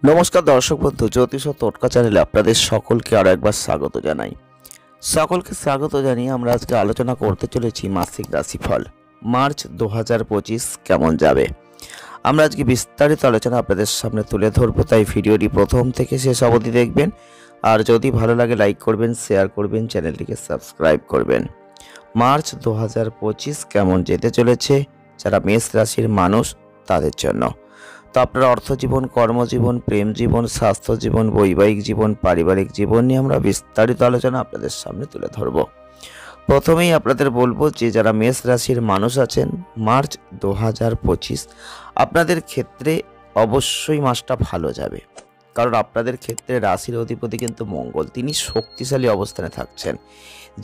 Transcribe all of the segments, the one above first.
নমস্কার দর্শক বন্ধু, জ্যোতিষ ও টোটকা চ্যানেলে আপনাদের সকলকে আরো একবার স্বাগত জানাই। সকলকে স্বাগত জানিয়ে আমরা আজকে আলোচনা করতে চলেছি মাসিক রাশিফল মার্চ 2025 কেমন যাবে। আমরা আজকে বিস্তারিত আলোচনা আপনাদের সামনে তুলে ধরবো, তাই ভিডিওটি প্রথম থেকে শেষ অবধি দেখবেন। আর যদি ভালো লাগে লাইক করবেন, শেয়ার করবেন, চ্যানেলটিকে সাবস্ক্রাইব করবেন। মার্চ 2025 কেমন যেতে চলেছে যারা মেষ রাশির মানুষ তাদের জন্য। তো আপনার অর্থজীবন, কর্মজীবন, প্রেম জীবন, স্বাস্থ্য জীবন, বৈবাহিক জীবন, পারিবারিক জীবন নিয়ে আমরা বিস্তারিত আলোচনা আপনাদের সামনে তুলে ধরব। প্রথমেই আপনাদের বলবো যে যারা মেষ রাশির মানুষ আছেন, মার্চ 2025 আপনাদের ক্ষেত্রে অবশ্যই মাসটা ভালো যাবে। কারণ আপনাদের ক্ষেত্রে রাশির অধিপতি কিন্তু মঙ্গল, তিনি শক্তিশালী অবস্থানে থাকছেন,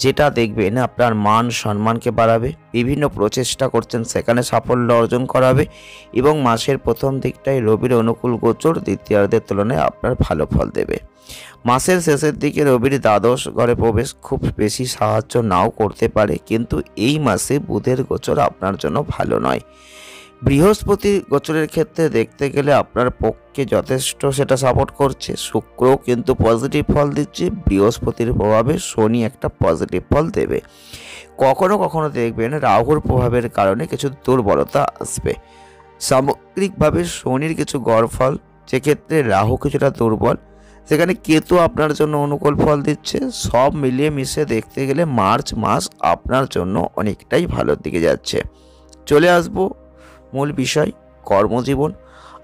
যেটা দেখবেন আপনার মান সম্মানকে বাড়াবে। বিভিন্ন প্রচেষ্টা করছেন সেখানে সাফল্য অর্জন করাবে এবং মাসের প্রথম দিকটায় রবির অনুকূল গোচর দ্বিতীয়ার্ধের তুলনায় আপনার ভালো ফল দেবে। মাসের শেষের দিকে রবির দ্বাদশ ঘরে প্রবেশ খুব বেশি সাহায্য নাও করতে পারে, কিন্তু এই মাসে বুধের গোচর আপনার জন্য ভালো নয়। বৃহস্পতির গোচরের ক্ষেত্রে দেখতে গেলে আপনার পক্ষে যথেষ্ট সেটা সাপোর্ট করছে। শুক্রও কিন্তু পজিটিভ ফল দিচ্ছে, বৃহস্পতির প্রভাবে শনি একটা পজিটিভ ফল দেবে। কখনো কখনো দেখবেন রাহুর প্রভাবের কারণে কিছু দুর্বলতা আসবে। সামগ্রিকভাবে শনির কিছু গড় ফল, যেক্ষেত্রে রাহু কিছুটা দুর্বল, সেখানে কেতু আপনার জন্য অনুকূল ফল দিচ্ছে। সব মিলিয়ে মিশে দেখতে গেলে মার্চ মাস আপনার জন্য অনেকটাই ভালোর দিকে যাচ্ছে। চলে আসবো মূল বিষয়, কর্মজীবন।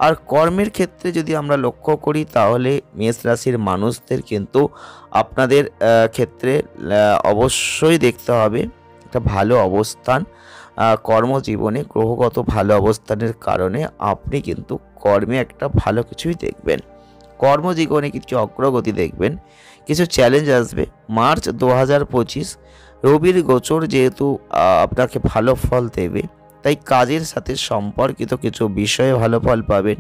আর কর্মের ক্ষেত্রে যদি আমরা লক্ষ্য করি তাহলে মেষ রাশির মানুষদের কিন্তু আপনাদের ক্ষেত্রে অবশ্যই দেখতে হবে একটা ভালো অবস্থান। কর্মজীবনে গ্রহগত ভালো অবস্থানের কারণে আপনি কিন্তু কর্মে একটা ভালো কিছুই দেখবেন। কর্মজীবনে কিছু অগ্রগতি দেখবেন, কিছু চ্যালেঞ্জ আসবে। মার্চ 2025 রবির গোচর যেহেতু আপনাকে ভালো ফল দেবে, তাই কাজের সাথে সম্পর্কিত কিছু বিষয়ে ভালো ফল পাবেন।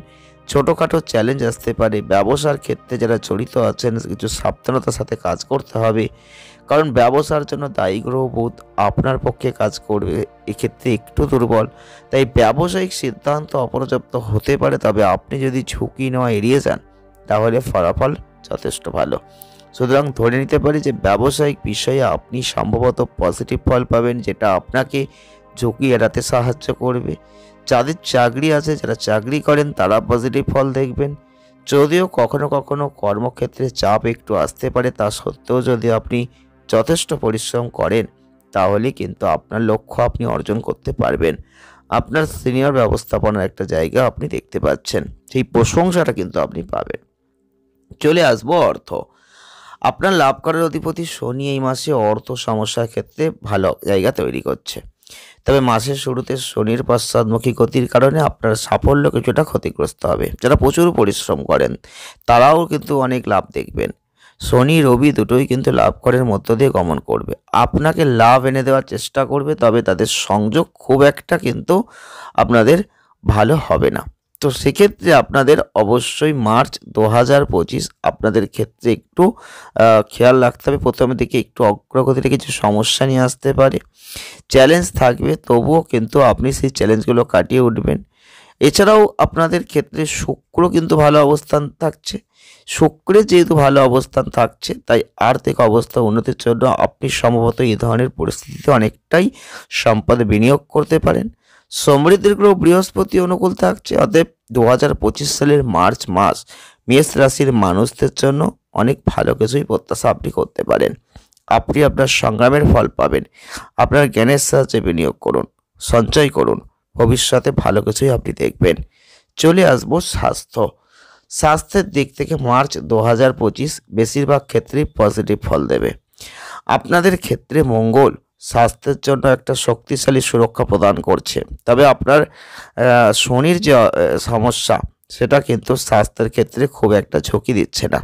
ছোটোখাটো চ্যালেঞ্জ আসতে পারে। ব্যবসার ক্ষেত্রে যারা জড়িত আছেন কিছু সাবধানতার সাথে কাজ করতে হবে, কারণ ব্যবসার জন্য দায়ী গ্রহ বুধ আপনার পক্ষে কাজ করবে, এক্ষেত্রে একটু দুর্বল। তাই ব্যবসায়িক সিদ্ধান্ত অপর্যাপ্ত হতে পারে, তবে আপনি যদি ঝুঁকি নেওয়া এড়িয়ে যান তাহলে ফলাফল যথেষ্ট ভালো। সুতরাং ধরে নিতে পারি যে ব্যবসায়িক বিষয়ে আপনি সম্ভবত পজিটিভ ফল পাবেন, যেটা আপনাকে ঝুঁকি এড়াতে সাহায্য করবে। যাদের চাকরি আছে, যারা চাকরি করেন, তারা পজিটিভ ফল দেখবেন। যদিও কখনো কখনো কর্মক্ষেত্রে চাপ একটু আসতে পারে, তা সত্ত্বেও যদি আপনি যথেষ্ট পরিশ্রম করেন তাহলে কিন্তু আপনার লক্ষ্য আপনি অর্জন করতে পারবেন। আপনার সিনিয়র ব্যবস্থাপনার একটা জায়গা আপনি দেখতে পাচ্ছেন, সেই প্রশংসাটা কিন্তু আপনি পাবেন। চলে আসবো অর্থ। আপনার লাভ করার অধিপতি শনি এই মাসে অর্থ সমস্যার ক্ষেত্রে ভালো জায়গা তৈরি করছে। তবে মাসের শুরুতে শনির পশ্চাৎমুখী গতির কারণে আপনার সাফল্য কিছুটা ক্ষতিগ্রস্ত হবে। যারা প্রচুর পরিশ্রম করেন তারাও কিন্তু অনেক লাভ দেখবেন। শনি রবি দুটোই কিন্তু লাভ করার মধ্য দিয়ে গমন করবে, আপনাকে লাভ এনে দেওয়ার চেষ্টা করবে, তবে তাদের সংযোগ খুব একটা কিন্তু আপনাদের ভালো হবে না। তো সেক্ষেত্রে আপনাদের অবশ্যই মার্চ 2025 আপনাদের ক্ষেত্রে একটু খেয়াল রাখতে হবে। প্রথমের দিকে একটু অগ্রগতিতে কিছু সমস্যা নিয়ে আসতে পারে, চ্যালেঞ্জ থাকবে, তবুও কিন্তু আপনি সেই চ্যালেঞ্জগুলো কাটিয়ে উঠবেন। এছাড়াও আপনাদের ক্ষেত্রে শুক্র কিন্তু ভালো অবস্থান থাকছে। শুক্রের যেহেতু ভালো অবস্থান থাকছে, তাই আর্থিক অবস্থা উন্নতির জন্য আপনি সম্ভবত এই ধরনের পরিস্থিতিতে অনেকটাই সম্পদে বিনিয়োগ করতে পারেন। সমৃদ্ধির গ্রহ বৃহস্পতি অনুকূল থাকছে, অতএব 2025 সালের মার্চ মাস মেষ রাশির মানুষদের জন্য অনেক ভালো কিছুই প্রত্যাশা আপনি করতে পারেন। আপনি আপনার সংগ্রামের ফল পাবেন। আপনার জ্ঞানের সাহায্যে বিনিয়োগ করুন, সঞ্চয় করুন, ভবিষ্যতে ভালো কিছুই আপনি দেখবেন। চলে আসবো স্বাস্থ্য। স্বাস্থ্যের দিক থেকে মার্চ 2025 বেশিরভাগ ক্ষেত্রেই পজিটিভ ফল দেবে। আপনাদের ক্ষেত্রে মঙ্গল স্বাস্থ্যের জন্য একটা শক্তিশালী সুরক্ষা প্রদান করছে, তবে আপনার শনির যে সমস্যা সেটা কিন্তু স্বাস্থ্যের ক্ষেত্রে খুব একটা ঝুঁকি দিচ্ছে না।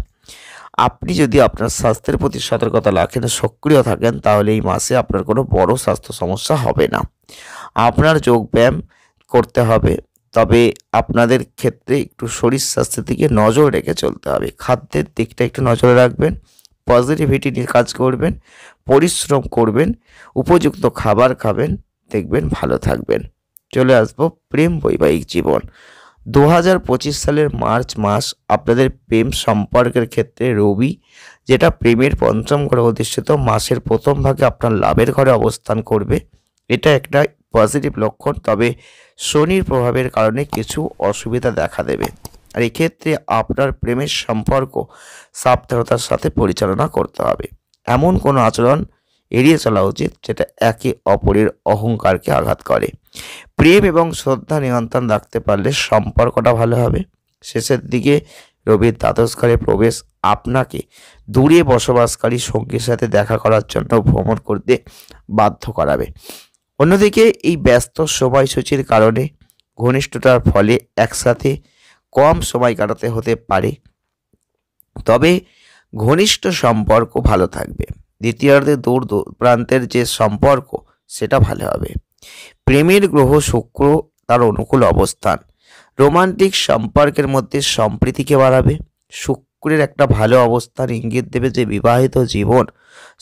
আপনি যদি আপনার স্বাস্থ্যের প্রতি সতর্কতা রাখেন, সক্রিয় থাকেন, তাহলে এই মাসে আপনার কোনো বড় স্বাস্থ্য সমস্যা হবে না। আপনার যোগব্যায়াম করতে হবে, তবে আপনাদের ক্ষেত্রে একটু শরীর স্বাস্থ্যের দিকে নজর রেখে চলতে হবে। খাদ্যের দিকটা একটু নজরে রাখবেন, পজিটিভিটি নিয়ে কাজ করবেন, পরিশ্রম করবেন, উপযুক্ত খাবার খাবেন, দেখবেন ভালো থাকবেন। চলে আসবো প্রেম বৈবাহিক জীবন। 2025 সালের মার্চ মাস আপনাদের প্রেম সম্পর্কের ক্ষেত্রে রবি, যেটা প্রেমের পঞ্চম ঘরে অধিষ্ঠিত, মাসের প্রথম ভাগে আপনার লাভের ঘরে অবস্থান করবে। এটা একটা পজিটিভ লক্ষণ। তবে শনির প্রভাবের কারণে কিছু অসুবিধা দেখা দেবে, আর এক্ষেত্রে আপনার প্রেমের সম্পর্ক সাবধানতার সাথে পরিচালনা করতে হবে। এমন কোনো আচরণ এড়িয়ে চলা উচিত যেটা একে অপরের অহংকারকে আঘাত করে। প্রেম এবং শ্রদ্ধা নিয়ন্ত্রণ রাখতে পারলে সম্পর্কটা ভালো হবে। শেষের দিকে রবির দ্বাদশ ঘরে প্রবেশ আপনাকে দূরে বসবাসকারী সঙ্গীর সাথে দেখা করার জন্য ভ্রমণ করতে বাধ্য করাবে। অন্যদিকে এই ব্যস্ত সময়সূচির কারণে ঘনিষ্ঠতার ফলে একসাথে কম সময় কাটাতে হতে পারে, তবে ঘনিষ্ঠ সম্পর্ক ভালো থাকবে। দ্বিতীয়ার্ধে দূর প্রান্তের যে সম্পর্ক সেটা ভালো হবে। প্রেমের গ্রহ শুক্র তার অনুকূল অবস্থান রোমান্টিক সম্পর্কের মধ্যে সম্প্রীতিকে বাড়াবে। শুক্রের একটা ভালো অবস্থান ইঙ্গিত দেবে যে বিবাহিত জীবন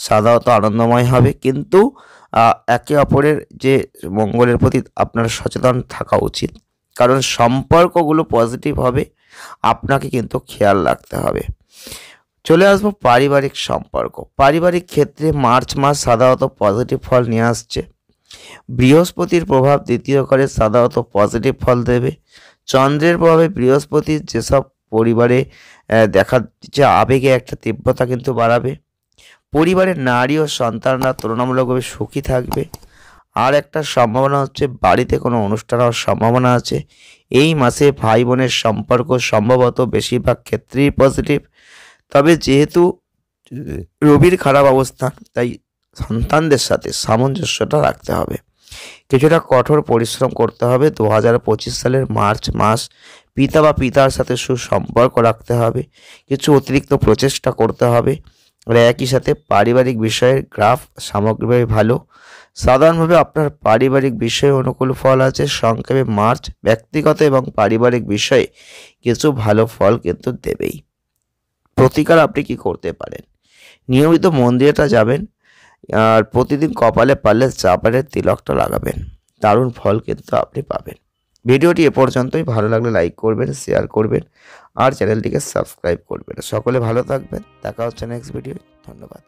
সাধারণত আনন্দময় হবে, কিন্তু একে অপরের যে মঙ্গলের প্রতি আপনার সচেতন থাকা উচিত, কারণ সম্পর্কগুলো পজিটিভ হবে, আপনাকে কিন্তু খেয়াল রাখতে হবে। চলে আসবো পারিবারিক সম্পর্ক। পারিবারিক ক্ষেত্রে মার্চ মাস সাধারণত পজিটিভ ফল নিয়ে আসছে। বৃহস্পতির প্রভাব দ্বিতীয় ঘরে সাধারণত পজিটিভ ফল দেবে। চন্দ্রের প্রভাবে বৃহস্পতির যেসব পরিবারে দেখা যে আবেগে একটা তীব্রতা কিন্তু বাড়াবে। পরিবারের নারী ও সন্তানরা তুলনামূলকভাবে সুখী থাকবে। আর একটা সম্ভাবনা হচ্ছে বাড়িতে কোনো অনুষ্ঠান হওয়ার সম্ভাবনা আছে। এই মাসে ভাই বোনের সম্পর্ক সম্ভবত বেশিরভাগ ক্ষেত্রেই পজিটিভ, তবে যেহেতু রবির খারাপ অবস্থান তাই সন্তানদের সাথে সামঞ্জস্যটা রাখতে হবে। কিছুটা কঠোর পরিশ্রম করতে হবে। 2025 সালের মার্চ মাস পিতা বা পিতার সাথে সুসম্পর্ক রাখতে হবে। কিছু অতিরিক্ত প্রচেষ্টা করতে হবে। আর একই সাথে পারিবারিক বিষয়ের গ্রাফ সামগ্রিকভাবে ভালো। সাধারণভাবে আপনার পারিবারিক বিষয়ে অনুকূল ফল আছে। সংক্ষেপে মার্চ ব্যক্তিগত এবং পারিবারিক বিষয়ে কিছু ভালো ফল কিন্তু দেবেই। প্রতিকার আপনি কি করতে পারেন? নিয়মিত মন্দিরেটা যাবেন, আর প্রতিদিন কপালে পারলে চাপারের তিলকটা লাগাবেন। দারুণ ফল কিন্তু আপনি পাবেন। ভিডিওটি এ পর্যন্তই। ভালো লাগলে লাইক করবেন, শেয়ার করবেন, আর চ্যানেলটিকে সাবস্ক্রাইব করবেন। সকলে ভালো থাকবেন। দেখা হচ্ছে নেক্সট ভিডিও। ধন্যবাদ।